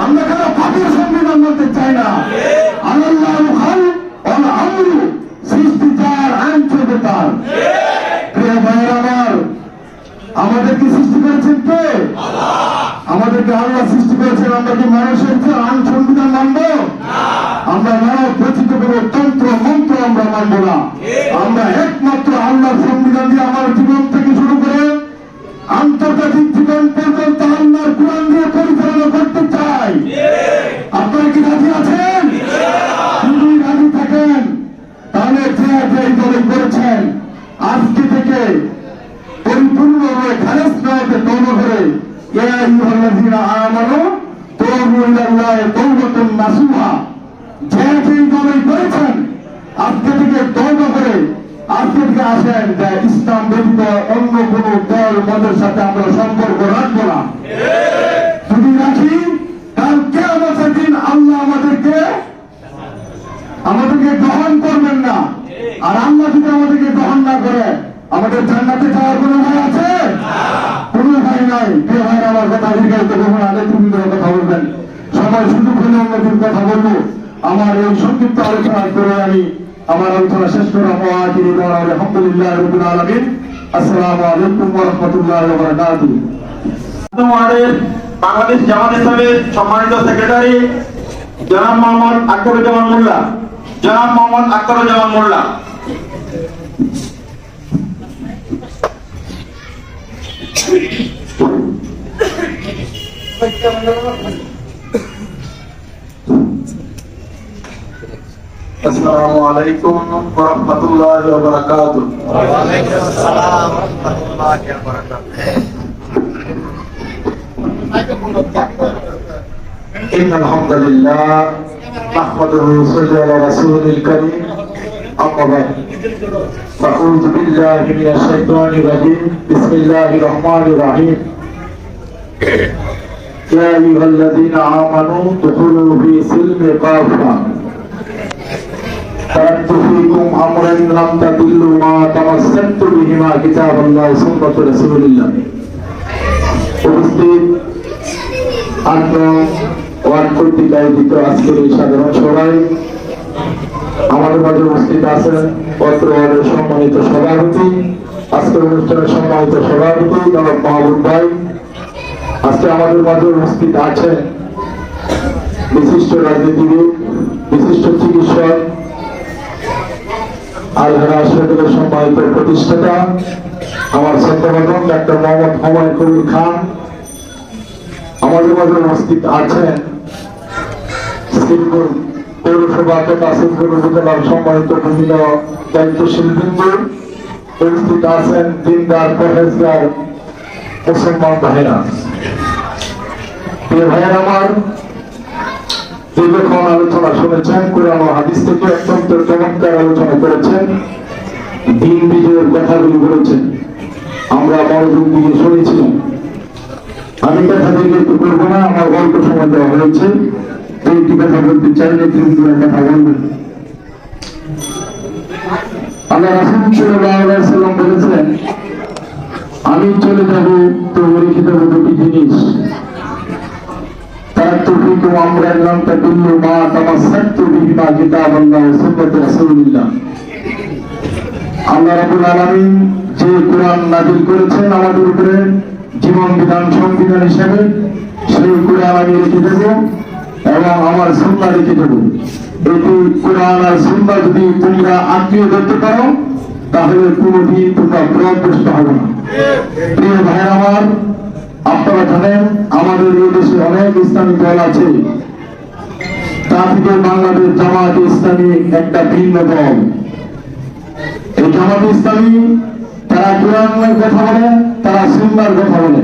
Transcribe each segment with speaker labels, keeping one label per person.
Speaker 1: আমরা কেন পাপের সংবিধান মানতে চাই না? আল্লাহু খালিক ওয়াল আমরু, সৃষ্টি যার, আইন চলবে তার। প্রিয় ভাইয়েরা আমার, আমাদেরকে সৃষ্টি করেছেন কে? আমাদেরকে আল্লাহ সৃষ্টি করেছেন। আমরা কি মানুষের যে আইন সংবিধান মানবো? আমরা মানব রচিত কোনো তন্ত্র মন্ত্র আমরা মানবো না। আমরা একমাত্র আল্লাহর সংবিধান দিয়ে আমার জীবন থেকে শুরু করে আন্তর্জাতিক জীবন পর্যন্ত আল্লাহর কোরআন দিয়ে পরিচালনা করতে চাই। আপনারা কি রাজি আছেন? যদি রাজি থাকেন তাহলে যে এই দলে করেছেন আজকে থেকে পরিপূর্ণভাবে খালেস নয়তে তওবা করে ইয়া আইয়ুহাল্লাযীনা আমানু তুবু ইলাল্লাহি তাওবাতান নাসুহা, যে দলে করেছেন আজকে থেকে তওবা করে আজকে থেকে আসেন যে ইসলাম ব্যতীত অন্য কোন দল মতের সাথে আমরা সম্পর্ক রাখবো না। যদি রাখি কাল কিয়ামতের দিন আল্লাহ আমাদেরকে গ্রহণ করবেন না। আর আল্লাহ যদি আমাদেরকে গ্রহণ না করে আমাদের জান্নাতে যাওয়ার কোনো ভয় আছে? কোনো ভয় নাই। কে ভাই আমার কথা দীর্ঘায়িত করবো না, তুমি কথা বলবেন, সবাই সুযোগ হলে অন্যদিন কথা বলবো। আমার এই সংক্ষিপ্ত আলোচনা করে আমি আমার আলোচনা শেষ করবো। আলহামদুলিল্লাহ রাব্বিল আলামিন। আসসালামু আলাইকুম ওয়া রাহমাতুল্লাহি ওয়া বারাকাতুহু।
Speaker 2: আমাদের বাংলাদেশ জামাত ইসলামের সম্মানিত সেক্রেটারি জনাব মোহাম্মদ আখতারুজ্জামান মোল্লা, জনাব মোহাম্মদ আখতারুজ্জামান মোল্লা। আসসালামু আলাইকুম ওয়া রাহমাতুল্লাহি ওয়া বারাকাতুহু। ওয়া আলাইকুম আসসালাম ওয়া রাহমাতুল্লাহি ওয়া বারাকাতুহু। إن الحمد لله نحمده ونصلي على رسوله الكريم أما بعد فأعوذ بالله من الشيطان الرجيم بسم الله الرحمن الرحيم يا أيها الذين آمنوا ادخلوا في السلم كافة تركت فيكم أمرا لم تضلوا ما تمسكتم بهما كتاب الله وسنة رسول الله উপস্থিত ওয়ার্ড কর্তৃক আয়োজিত আজকের এই সাধারণ সভায় আমাদের মাঝে উপস্থিত আছেন অত্র ওয়ার্ডের সম্মানিত সভাপতি, আজকের অনুষ্ঠানের সম্মানিত সভাপতি জনাব মাহবুব ভাই। আজকে আমাদের মাঝে উপস্থিত আছেন বিশিষ্ট রাজনীতিবিদ, বিশিষ্ট চিকিৎসক, আলহারা হাসপাতালের সম্মানিত প্রতিষ্ঠাতা আমার শ্রদ্ধাভাজন ডাক্তার মোহাম্মদ হুমায়ুন কবির খান। আমাদের মাঝে উপস্থিত আছেন শ্রীপুর পৌরসভা তথা শ্রীপুর উপজেলার সম্মানিত বিভিন্ন দায়িত্বশীল বৃন্দ। উপস্থিত আছেন দিনদার পরহেজগার মুসলমান ভাইরা। প্রিয় ভাইয়ের আমার, দীর্ঘক্ষণ আলোচনা শুনেছেন, কোরআন ও হাদিস থেকে অত্যন্ত চমৎকার আলোচনা করেছেন, দিন বিজয়ের কথাগুলি বলেছেন, আমরা মনোযোগ দিয়ে শুনেছিলাম। আমি কথা দিকে একটু করবো না, আমার গল্প সময় দেওয়া হয়েছে, একটি কথা বলতে চাইলে তিন দিনের কথা বলবেন। আল্লাহ রাসূল সাল্লাল্লাহু আলাইহি ওয়াসাল্লাম বলেছেন, আমি চলে যাব তো রেখে দেবো দুটি জিনিস, তারাকতু ফীকুম আমরান লাম তাদিল্লু মা তামাসসাকতু বিহিমা কিতাবাল্লাহ ওয়া সুন্নাত রাসূলিল্লাহ। আল্লাহ রাব্বুল আলামিন যে কোরআন নাযিল করেছেন আমাদের উপরে জীবন বিধান সংবিধান হিসেবে, সেই কোরআন আমি রেখে দেব এবং আমার সুন্নাহ রেখে দেব। এটি কোরআন আর সুন্নাহ যদি তোমরা আঁকড়িয়ে ধরতে পারো তাহলে কোনোদিন তোমরা পথভ্রষ্ট হবে না। প্রিয় ভাই আমার, আপনারা জানেন আমাদের এই দেশে অনেক ইসলামী দল আছে, তা থেকে বাংলাদেশ জামাত ইসলামী একটা ভিন্ন দল। এই জামাত ইসলামী তারা কোরআনের কথা বলে, তারা সুন্নাহর কথা বলে।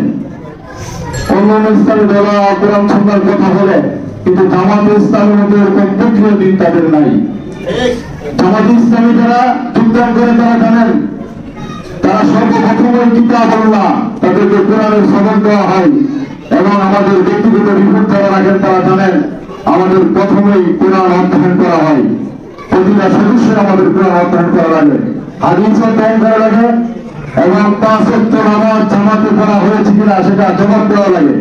Speaker 2: অন্যান্য ইসলামী দল কোরআন সুন্নাহর কথা বলে, কিন্তু জামাত ইসলামের মধ্যে এরকম তৃতীয় দিন তাদের নাই। জামাত ইসলামী যারা যোগদান করে তারা জানেন, তারা সর্বপ্রথম ওই কিতাবুল্লাহ তাদেরকে কোরআনের সবক দেওয়া হয় এবং আমাদের ব্যক্তিগত রিপোর্ট যারা রাখেন তারা জানেন আমাদের প্রথমেই কোরআন অধ্যয়ন করা হয়। প্রতিটা সদস্য আমাদের কোরআন অধ্যয়ন করা লাগে, হাদিস অধ্যয়ন করা লাগে এবং 5 ওয়াক্ত নামাজ জামাতে পড়া হয়েছে কিনা সেটা জবাব দেওয়া লাগে।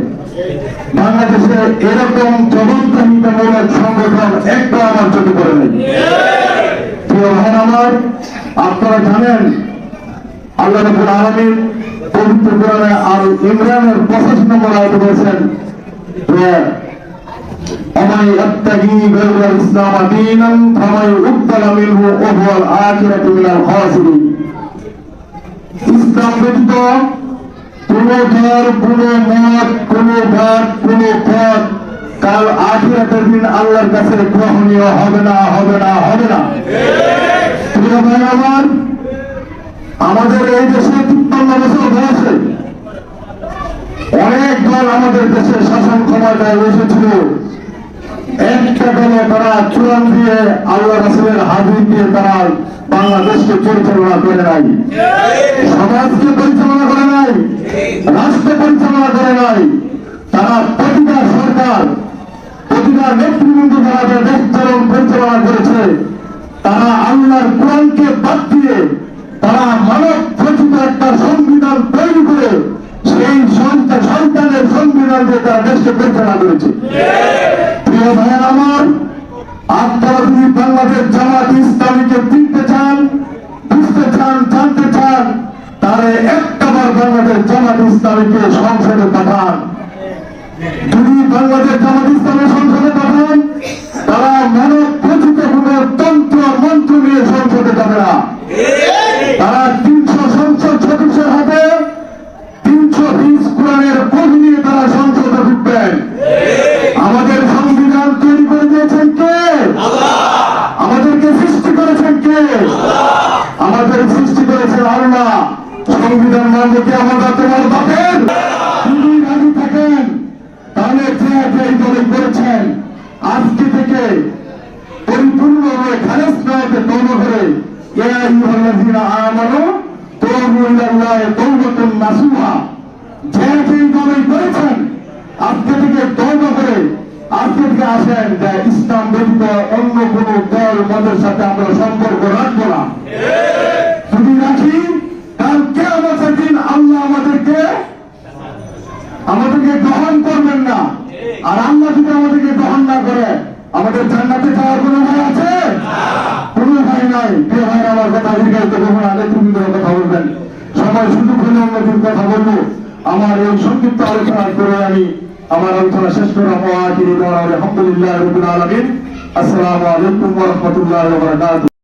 Speaker 2: বাংলাদেশে এরকম জবাবদিহিতামূলক সংগঠন একটা আমার চোখে পড়ে নেই। প্রিয় ভাই আমার, আপনারা জানেন আল্লাহ রাব্বুল আলামিন পবিত্র কোরআনে আল ইমরানের 85 নম্বর আয়াতে বলেছেন যে ومن يبتغي غير الإسلام دينا فمن يقبل منه وهو الآخرة من الخاسرين। ইসলাম ব্যতীত কোন দল, কোন মত, কোন ভাব, কোন পথ কাল আখিরাতের দিন আল্লাহর কাছে গ্রহণীয় হবে না, হবে না, হবে না। প্রিয় ভাই আমার, আমাদের এই দেশে 53 বছর বয়সে অনেক দল আমাদের দেশে শাসন ক্ষমতায় এসেছিল। একটা দলে তারা চূড়ান দিয়ে আল্লাহ রাসূলের হাদিস দিয়ে তারা বাংলাদেশকে পরিচালনা করে নাই, সমাজকে পরিচালনা করে নাই, রাষ্ট্র পরিচালনা করে নাই। তারা প্রতিটা সরকার, প্রতিটা নেতৃবৃন্দ যারা দেশ পরিচালনা করেছে, তারা আল্লাহর কোরআনকে বাদ দিয়ে তারা মানব রচিত একটা সংবিধান তৈরি করে সেই সন্তানের সংবিধান দিয়ে তারা দেশকে পরিচালনা করেছে। প্রিয় ভাইয়ের আমার, আপনারা যদি বাংলাদেশ জামাত ইসলামীকে চিনতে চান, বুঝতে চান, জানতে চান, তাহলে একটাবার বাংলাদেশ জামাত ইসলামীকে সংসদে পাঠান। যদি বাংলাদেশ জামাত ইসলামী সংসদে পাঠান, তারা মানব রচিত কোন তন্ত্র মন্ত্র নিয়ে সংসদে যাবে না। তারা 300 সংসদ সদস্যের হাতে 320 কোরআনের বই নিয়ে তারা সংসদে ঢুকবেন। আমাদের সংবিধান তৈরি করে দিয়েছেন কে? আমাদেরকে সৃষ্টি করেছেন কে? আমাদের সৃষ্টি করেছেন আল্লাহ। সংবিধান মানবে কি আমরা তোমার বাপের? যদি রাজি থাকেন তাহলে যে দলে করেছেন আজকে থেকে পরিপূর্ণভাবে খালেস নয়তে তওবা করে ইয়া আইয়ুহাল্লাযীনা আমানু তুবু ইলাল্লাহি তাওবাতান নাসুহা, যে দলে করেছেন আজকে থেকে তওবা করে আজকে থেকে আসেন যে ইসলাম ব্যতীত অন্য কোন দল মতের সাথে আমরা সম্পর্ক রাখবো না। যদি রাখি কাল কিয়ামতের দিন আল্লাহ আমাদেরকে গ্রহণ করবেন না। আর আল্লাহ যদি আমাদেরকে গ্রহণ না করে আমাদের জান্নাতে যাওয়ার কোনো ভয় আছে? কোনো ভয় নাই। প্রিয় ভাই আমার, কথা দীর্ঘায়িত করবো না, নেতৃবৃন্দের কথা বলবেন, সময় সুযোগ হলে অন্যদিন কথা বলবো। আমার এই সংক্ষিপ্ত আলোচনা করে আমি আমার আলোচনা শেষ করলাম। আলহামদুলিল্লাহ রাব্বিল আলামিন। আসসালামু আলাইকুম ওয়া রাহমাতুল্লাহি ওয়া বারাকাতুহু।